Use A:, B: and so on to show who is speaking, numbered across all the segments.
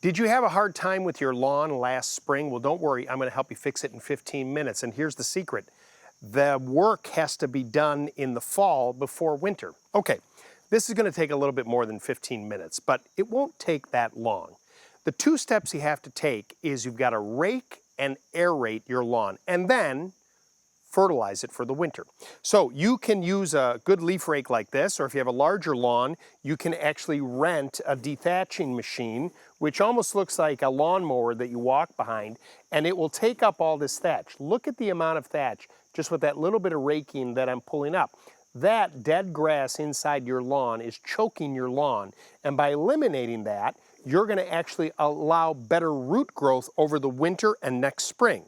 A: Did you have a hard time with your lawn last spring? Well, don't worry, I'm going to help you fix it in 15 minutes. And here's the secret. The work has to be done in the fall before winter. Okay, this is going to take a little bit more than 15 minutes, but it won't take that long. The two steps you have to take is you've got to rake and aerate your lawn, and then fertilize it for the winter. So you can use a good leaf rake like this, or if you have a larger lawn, you can actually rent a dethatching machine, which almost looks like a lawnmower that you walk behind, and it will take up all this thatch. Look at the amount of thatch just with that little bit of raking that I'm pulling up. That dead grass inside your lawn is choking your lawn, and by eliminating that, you're going to actually allow better root growth over the winter and next spring.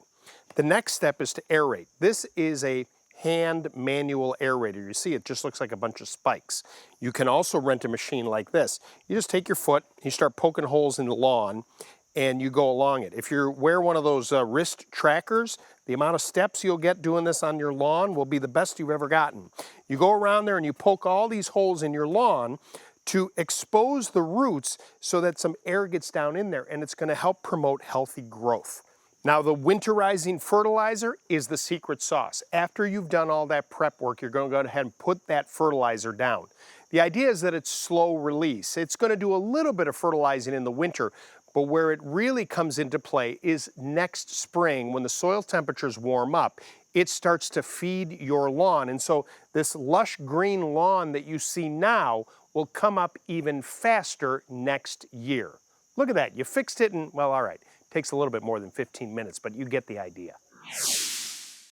A: The next step is to aerate. This is a hand manual aerator. You see, it just looks like a bunch of spikes. You can also rent a machine like this. You just take your foot, you start poking holes in the lawn, and you go along it. If you wear one of those wrist trackers, the amount of steps you'll get doing this on your lawn will be the best you've ever gotten. You go around there and you poke all these holes in your lawn to expose the roots so that some air gets down in there, and it's going to help promote healthy growth. Now, the winterizing fertilizer is the secret sauce. After you've done all that prep work, you're going to go ahead and put that fertilizer down. The idea is that it's slow release. It's going to do a little bit of fertilizing in the winter, but where it really comes into play is next spring when the soil temperatures warm up. It starts to feed your lawn. And so this lush green lawn that you see now will come up even faster next year. Look at that. You fixed it in, well, all right. Takes a little bit more than 15 minutes, but you get the idea.